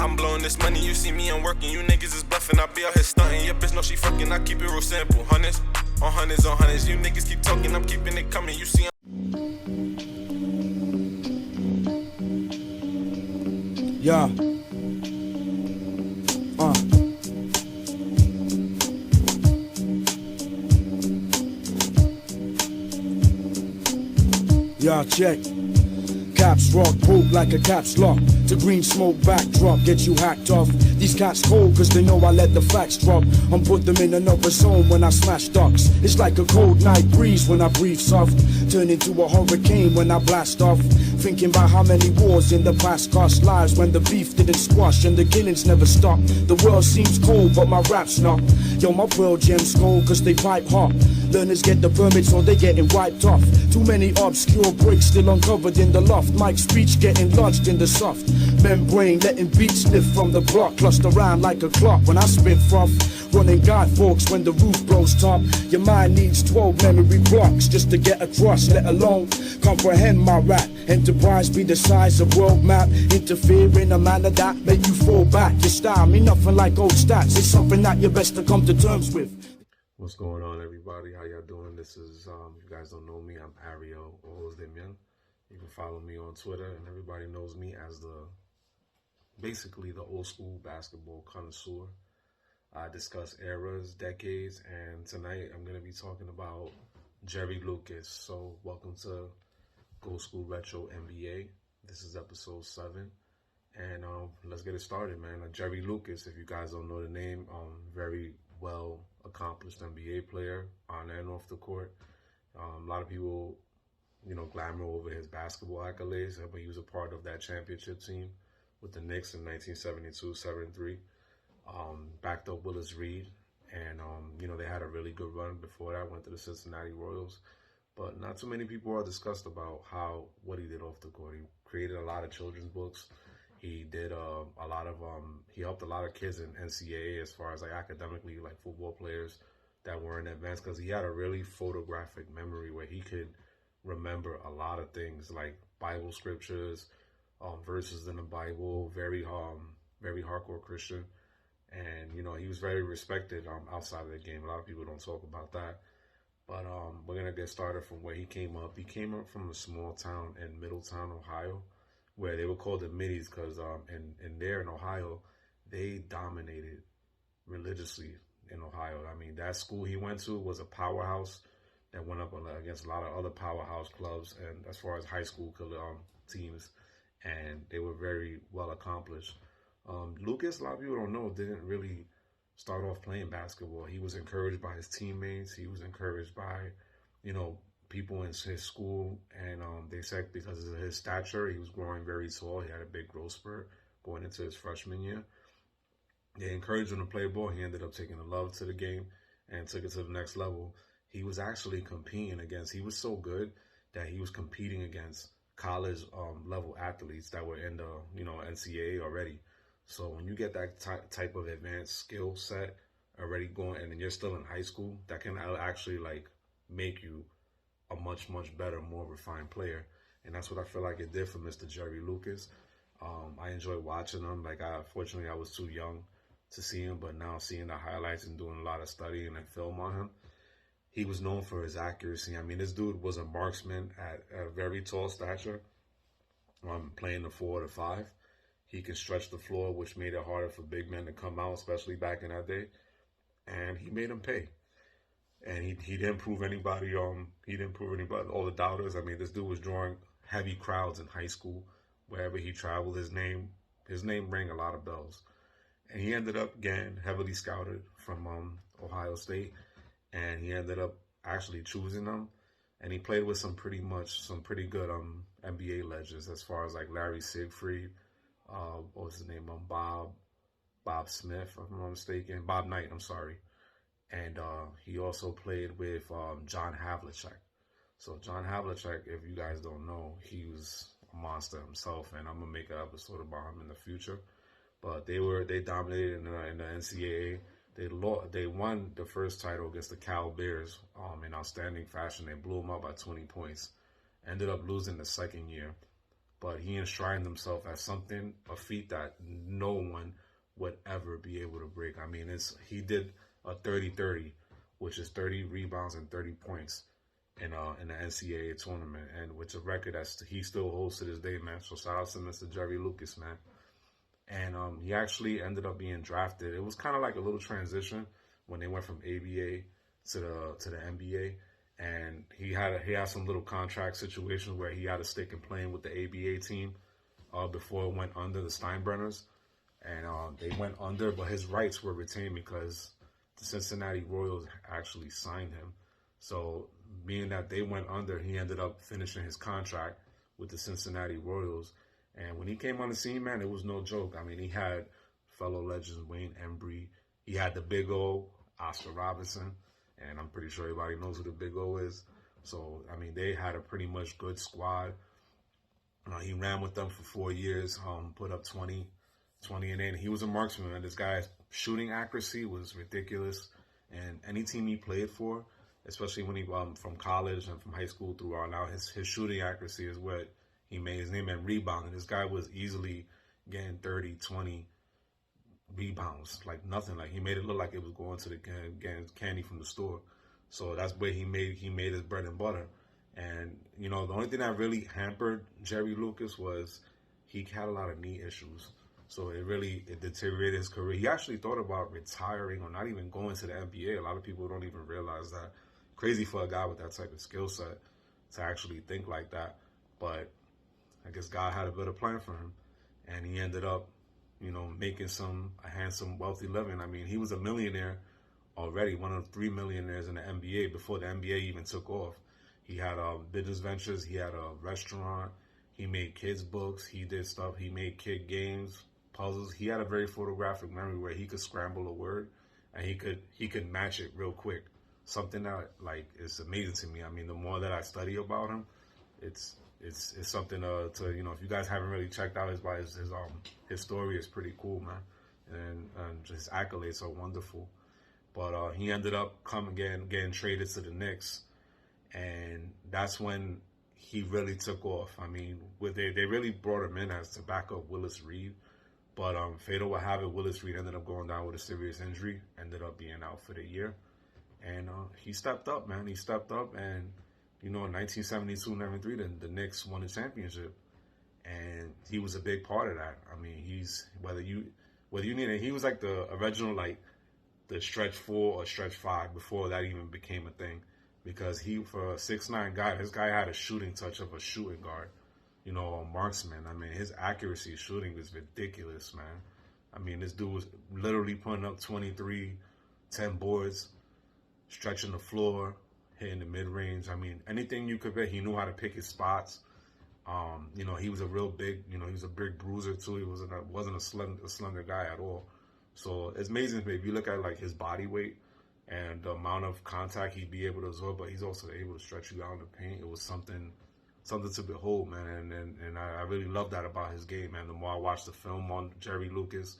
I'm blowing this money, you see me, I'm working. You niggas is bluffing, I be out here stunting. Your bitch know she fucking, I keep it real simple. Hundreds on hundreds on hundreds. You niggas keep talking, I'm keeping it coming. You see, Yeah. Yeah, check. Caps rock, poke like a caps lock. The green smoke backdrop, get you hacked off. These cats cold cause they know I let the facts drop. I'm put them in another zone when I smash ducks. It's like a cold night breeze when I breathe soft. Turn into a hurricane when I blast off. Thinking about how many wars in the past cost lives when the beef didn't squash and the killings never stop. The world seems cold but my rap's not. Yo, my pearl gems cold cause they pipe hot. Learners get the permits or they getting wiped off. Too many obscure bricks still uncovered in the loft. Mike's speech getting lodged in the soft membrane, letting beats lift from the block. Cluster around like a clock when I spit froth. Running guide forks when the roof blows top. Your mind needs 12 memory blocks just to get across, let alone comprehend my rap. Enterprise be the size of world map. Interfere in a manner that make you fall back. Your style mean nothing like old stats. It's something that you're best to come to terms with. What's going on, everybody? How y'all doing? This is, if you guys don't know me, I'm Ariel Ozdemyan. You can follow me on Twitter, and everybody knows me as basically the old school basketball connoisseur. I discuss eras, decades, and tonight I'm going to be talking about Jerry Lucas. So welcome to Go School Retro NBA. This is episode 7, and let's get it started, man. Jerry Lucas, if you guys don't know the name, very well accomplished NBA player on and off the court. A lot of people, glamour over his basketball accolades, but he was a part of that championship team with the Knicks in 1972-73. Backed up Willis Reed, and they had a really good run before that. Went to the Cincinnati Royals, but not too many people are discussed about what he did off the court. He created a lot of children's books. He did a lot of he helped a lot of kids in NCAA as far as like academically, like football players that weren't advanced, because he had a really photographic memory where he could remember a lot of things like Bible scriptures, verses in the Bible. Very hardcore Christian. And, he was very respected outside of the game. A lot of people don't talk about that. But we're going to get started from where he came up. He came up from a small town in Middletown, Ohio, where they were called the Middies because in Ohio, they dominated religiously in Ohio. I mean, that school he went to was a powerhouse that went up against a lot of other powerhouse clubs and as far as high school teams, and they were very well accomplished. Lucas, a lot of people don't know, didn't really start off playing basketball. He was encouraged by his teammates. He was encouraged by, people in his school. And they said because of his stature, he was growing very tall. He had a big growth spurt going into his freshman year. They encouraged him to play ball. He ended up taking a love to the game and took it to the next level. He was actually he was so good that he was competing against college level athletes that were in the, NCAA already. So when you get that type of advanced skill set already going, and then you're still in high school, that can actually like make you a much, much better, more refined player. And that's what I feel like it did for Mr. Jerry Lucas. I enjoy watching him. Fortunately, I was too young to see him, but now seeing the highlights and doing a lot of studying and film on him, he was known for his accuracy. I mean, this dude was a marksman at a very tall stature, playing the 4 or the 5. He can stretch the floor, which made it harder for big men to come out, especially back in that day. And he made them pay. And he didn't prove anybody. All the doubters. I mean, this dude was drawing heavy crowds in high school, wherever he traveled. His name rang a lot of bells. And he ended up getting heavily scouted from Ohio State, and he ended up actually choosing them. And he played with some pretty good NBA legends as far as like Larry Siegfried. What was his name? Bob Smith, if I'm not mistaken. Bob Knight, I'm sorry. And he also played with John Havlicek. So John Havlicek, if you guys don't know, he was a monster himself, and I'm gonna make an episode about him in the future. But they dominated in the NCAA. They won the first title against the Cal Bears in outstanding fashion. They blew them up by 20 points. Ended up losing the second year. but he enshrined himself as something, a feat that no one would ever be able to break. I mean, he did a 30-30, which is 30 rebounds and 30 points in the NCAA tournament, and which a record that he still holds to this day, man. So shout out to Mr. Jerry Lucas, man. And he actually ended up being drafted. It was kind of like a little transition when they went from ABA to the NBA, and he had some little contract situations where he had to stick and playing with the ABA team before it went under the Steinbrenners, and they went under, but his rights were retained because the Cincinnati Royals actually signed him. So being that they went under, he ended up finishing his contract with the Cincinnati Royals. And when he came on the scene, man, it was no joke. I mean, he had fellow legends Wayne Embry. He had the Big O, Oscar Robertson. And I'm pretty sure everybody knows who the Big O is. So, I mean, they had a pretty much good squad. He ran with them for 4 years, put up 20 and in. He was a marksman, and this guy's shooting accuracy was ridiculous. And any team he played for, especially when he from college and from high school through on out, his shooting accuracy is what he made his name, and rebounding. This guy was easily getting 30, 20 rebounds, like nothing. Like he made it look like it was going to getting candy from the store. So that's where he made his bread and butter. And you know, the only thing that really hampered Jerry Lucas was he had a lot of knee issues. So it deteriorated his career. He actually thought about retiring or not even going to the NBA. A lot of people don't even realize that. Crazy for a guy with that type of skill set to actually think like that. But I guess God had a better plan for him, and he ended up, you know, making a handsome, wealthy living. I mean, he was a millionaire already, one of 3 millionaires in the NBA before the NBA even took off. He had business ventures. He had a restaurant. He made kids books. He did stuff. He made kid games, puzzles. He had a very photographic memory where he could scramble a word and he could match it real quick. Something that like is amazing to me. I mean, the more that I study about him, it's something to you know, if you guys haven't really checked out his story is pretty cool, man, and his accolades are wonderful. But he ended up getting traded to the Knicks, and that's when he really took off. I mean, they really brought him in as to back up Willis Reed, but fatal would have it, Willis Reed ended up going down with a serious injury, ended up being out for the year, and he stepped up, man. He stepped up, and you know, in 1972-73, the Knicks won the championship, and he was a big part of that. I mean, he's whether you need it, he was like the original, like the stretch 4 or stretch 5 before that even became a thing, because for a 6'9" guy, this guy had a shooting touch of a shooting guard, you know, a marksman. I mean, his accuracy shooting is ridiculous, man. I mean, this dude was literally putting up 23, 10 boards, stretching the floor, hitting the mid-range. I mean, anything you could bet, he knew how to pick his spots. You know, he was a real big, you know, he was a big bruiser too. He wasn't a slender guy at all. So it's amazing if you look at like his body weight and the amount of contact he'd be able to absorb, but he's also able to stretch you out in the paint. It was something to behold, man. And I really love that about his game, man. The more I watched the film on Jerry Lucas,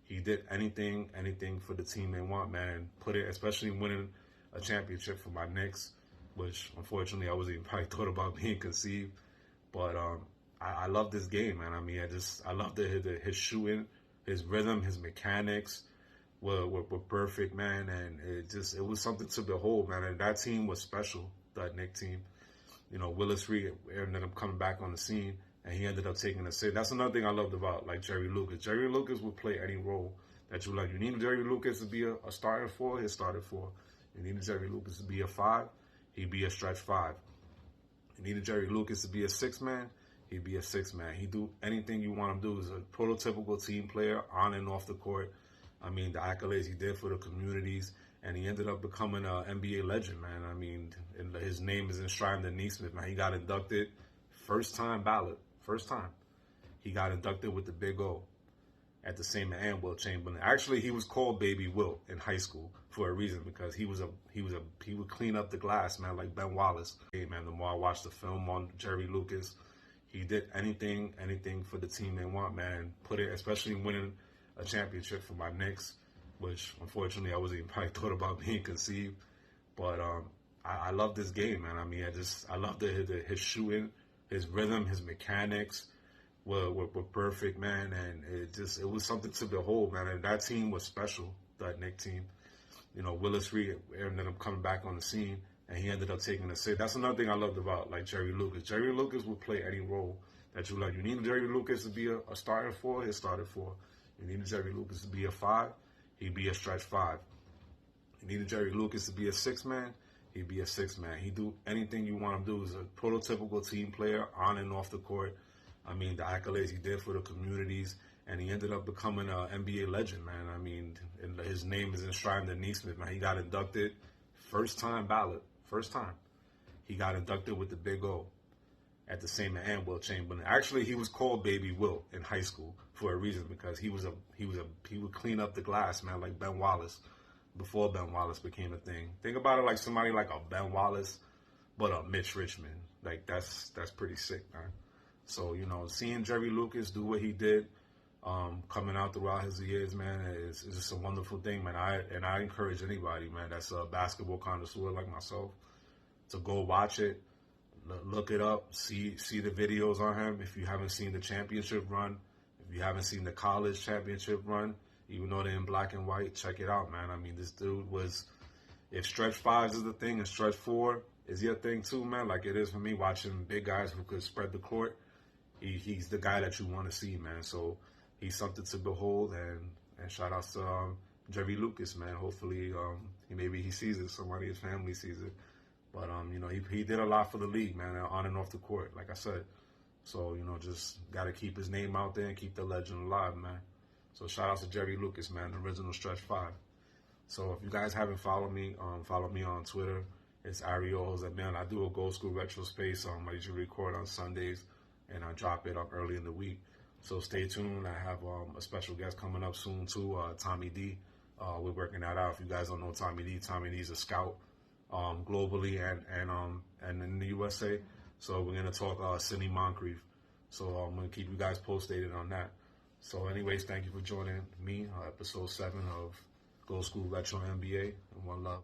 he did anything for the team they want, man. Especially winning a championship for my Knicks, which unfortunately I wasn't even probably thought about being conceived. But I love this game, man. I mean, I love his shooting, his rhythm, his mechanics were perfect, man. And it was something to behold, man. And that team was special, that Knicks team. You know, Willis Reed ended up coming back on the scene, and he ended up taking a sit. That's another thing I loved about like Jerry Lucas. Jerry Lucas would play any role that you like. You need Jerry Lucas to be a starting 4, he started 4. You needed Jerry Lucas to be a 5, he'd be a stretch 5. You needed Jerry Lucas to be a 6-man, he'd be a 6-man. He'd do anything you want him to do. He's a prototypical team player on and off the court. I mean, the accolades he did for the communities, and he ended up becoming an NBA legend, man. I mean, his name is enshrined in Neesmith, man. He got inducted, first time ballot. He got inducted with the Big O at the same and Wilt Chamberlain. Actually, he was called Baby Wilt in high school for a reason, because he would clean up the glass, man, like Ben Wallace. Hey, man, the more I watched the film on Jerry Lucas, he did anything for the team they want, man. Especially winning a championship for my Knicks, which unfortunately I wasn't even probably thought about being conceived. But I love this game, man. I mean, I love his shooting, his rhythm, his mechanics. were perfect, man, and it was something to behold, man. And that team was special, that Knicks team. You know, Willis Reed ended up coming back on the scene, and he ended up taking a sit. That's another thing I loved about like Jerry Lucas. Jerry Lucas would play any role that you like. You need Jerry Lucas to be a starting four, he'll start at four. You need Jerry Lucas to be a five, he'd be a stretch five. You need Jerry Lucas to be a six man, he'd be a six man. He'd do anything you want him to do. He's a prototypical team player on and off the court. I mean, the accolades he did for the communities, and he ended up becoming an NBA legend, man. I mean, his name is enshrined in Neesmith, man. He got inducted, first time ballot, first time. He got inducted with the Big O at the same and Wilt Chamberlain. Actually, he was called Baby Wilt in high school for a reason, because he would clean up the glass, man, like Ben Wallace before Ben Wallace became a thing. Think about it like somebody like a Ben Wallace, but a Mitch Richmond. Like that's pretty sick, man. So, you know, seeing Jerry Lucas do what he did, coming out throughout his years, man, is just a wonderful thing, man. I encourage anybody, man, that's a basketball connoisseur like myself, to go watch it, look it up, see the videos on him. If you haven't seen the championship run, if you haven't seen the college championship run, even though they're in black and white, check it out, man. I mean, this dude was, if stretch fives is the thing and stretch four is your thing too, man, like it is for me watching big guys who could spread the court. He's the guy that you want to see, man. So he's something to behold, and shout outs to Jerry Lucas, man. Hopefully, maybe he sees it. Somebody in his family sees it. But you know, he did a lot for the league, man, on and off the court, like I said. So, you know, just gotta keep his name out there and keep the legend alive, man. So shout outs to Jerry Lucas, man, the original stretch five. So if you guys haven't followed me on Twitter. It's Ariel man. I do a Gold School Retro Space. I usually record on Sundays, and I drop it up early in the week. So stay tuned. I have a special guest coming up soon too, Tommy D. We're working that out. If you guys don't know Tommy D is a scout globally and in the USA. So we're gonna talk Sidney Moncrief. So I'm gonna keep you guys posted on that. So anyways, thank you for joining me, episode 7 of Gold School Retro NBA, and one love.